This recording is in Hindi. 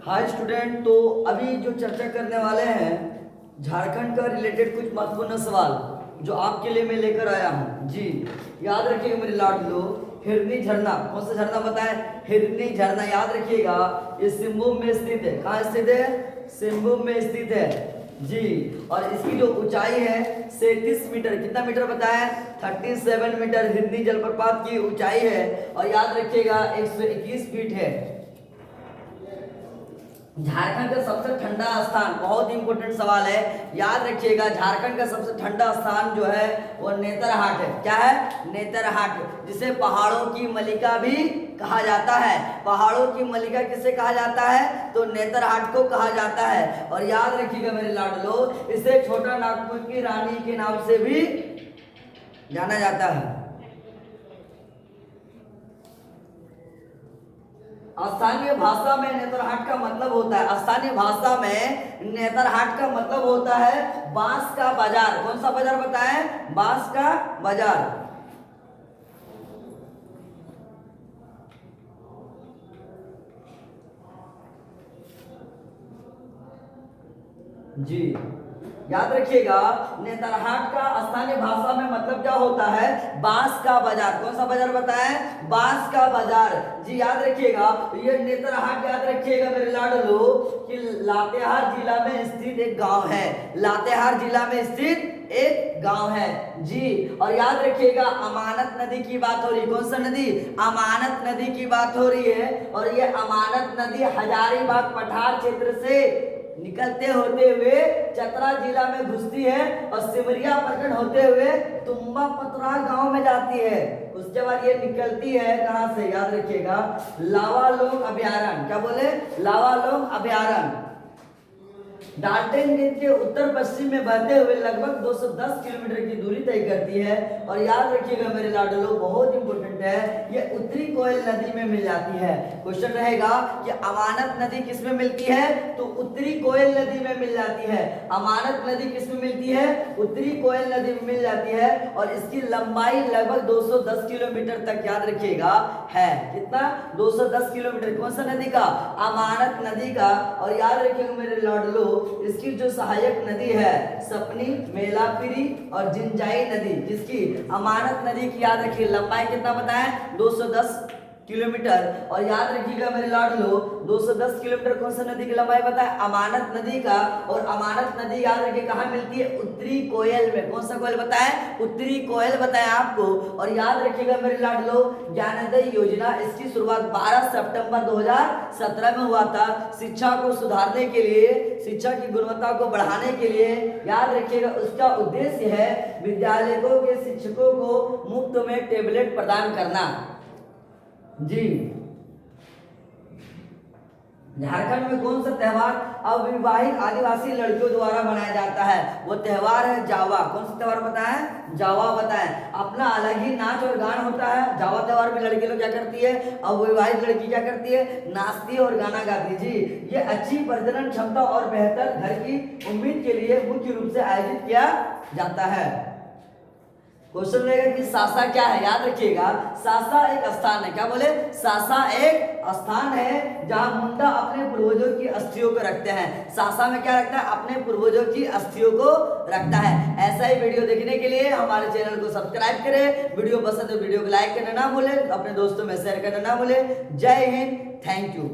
हाय स्टूडेंट, तो अभी जो चर्चा करने वाले हैं झारखंड का रिलेटेड कुछ महत्वपूर्ण सवाल जो आपके लिए मैं लेकर आया हूँ। जी याद रखिएगा मेरे लाडलो। हिरनी झरना, कौन सा झरना बताएं? हिरनी झरना याद रखिएगा। ये सिंहभूम में स्थित है। कहाँ स्थित है? सिंहभूम में स्थित है जी। और इसकी जो ऊंचाई है 37 मीटर। कितना मीटर बताएं? 37 मीटर हिरनी जलप्रपात की ऊंचाई है। और याद रखिएगा 121 फीट है। झारखंड का सबसे ठंडा स्थान, बहुत इंपॉर्टेंट सवाल है, याद रखिएगा। झारखंड का सबसे ठंडा स्थान जो है वो नेतरहाट है। क्या है? नेतरहाट, जिसे पहाड़ों की मलिका भी कहा जाता है। पहाड़ों की मलिका किसे कहा जाता है? तो नेतरहाट को कहा जाता है। और याद रखिएगा मेरे लाडलो, इसे छोटा नागपुर की रानी के नाम से भी जाना जाता है। स्थानीय भाषा में नेतरहाट का मतलब होता है, स्थानीय भाषा में नेतरहाट का मतलब होता है बांस का बाजार। कौन सा बाजार बताएं? बांस का बाजार जी। याद रखिएगा नेतरहाट का स्थानीय भाषा में मतलब क्या होता है? बांस का बाजार। कौन सा बाजार बताएं? बांस का बाजार जी। याद रखिएगा ये नेतरहाट, याद रखिएगा मेरे लाडलो कि लातेहार जिला में स्थित एक गांव है। लातेहार जिला में स्थित एक गांव है जी। और याद रखिएगा अमानत नदी की बात हो रही। कौन सा नदी? अमानत नदी की बात हो रही है। और ये अमानत नदी हजारीबाग पठार क्षेत्र से निकलते होते हुए चतरा जिला में घुसती है और सिमरिया प्रखंड होते हुए तुम्बा पतरा गांव में जाती है। उसके बाद ये निकलती है कहां से? याद रखिएगा लावालोंग अभयारण्य। क्या बोले? लावालोंग अभयारण्य डाल्टनगंज के उत्तर पश्चिम में बहते हुए लगभग 210 किलोमीटर की दूरी तय करती है। और याद रखिएगा मेरे लाडलो, बहुत इंपॉर्टेंट है, ये उत्तरी कोयल नदी में मिल जाती है। क्वेश्चन रहेगा कि अमानत नदी किस में मिलती है? तो उत्तरी कोयल नदी में मिल जाती है। अमानत नदी किस में मिलती है? उत्तरी कोयल नदी में मिल जाती है। और इसकी लंबाई लगभग 210 किलोमीटर तक, याद रखिएगा, है। कितना? 210 किलोमीटर। कौन सा नदी का? अमानत नदी का। और याद रखिएगा मेरे लाडलो, इसकी जो सहायक नदी है सपनी, मेलापिरी और जिंजाई नदी, जिसकी अमानत नदी की याद रखिए लंबाई कितना बताएं? 210 किलोमीटर। और याद रखिएगा मेरे लाडलो 210 किलोमीटर कौन सा नदी की लंबाई बताएं? अमानत नदी का। और अमानत नदी याद रखिए कहाँ मिलती है? उत्तरी कोयल में। कौन सा कोयल बताएं? उत्तरी कोयल बताएं आपको। और याद रखिएगा मेरे लाडलो ज्ञानोदय योजना, इसकी शुरुआत 12 सितंबर 2017 में हुआ था। शिक्षा को सुधारने के लिए, शिक्षा की गुणवत्ता को बढ़ाने के लिए, याद रखिएगा उसका उद्देश्य है विद्यालयों के शिक्षकों को मुफ्त में टेबलेट प्रदान करना जी। झारखंड में कौन सा त्योहार अविवाहित आदिवासी लड़कियों द्वारा मनाया जाता है? वो त्योहार है जावा। कौन सा त्योहार बताएं? जावा बताएं। अपना अलग ही नाच और गान होता है। जावा त्योहार में लड़की लोग क्या करती है? अविवाहित लड़की क्या करती है? नाचती है और गाना गाती जी। ये अच्छी प्रजनन क्षमता और बेहतर घर की उम्मीद के लिए मुख्य रूप से आयोजित किया जाता है। क्वेश्चन रहेगा कि सासा क्या है? याद रखिएगा सासा एक स्थान है। क्या बोले? सासा एक स्थान है जहां मुंडा अपने पूर्वजों की अस्थियों को रखते हैं। सासा में क्या रखता है? अपने पूर्वजों की अस्थियों को रखता है। ऐसा ही वीडियो देखने के लिए हमारे चैनल को सब्सक्राइब करें। वीडियो पसंद है वीडियो को लाइक करना ना भूलें, अपने दोस्तों में शेयर करना ना भूलें। जय हिंद, थैंक यू।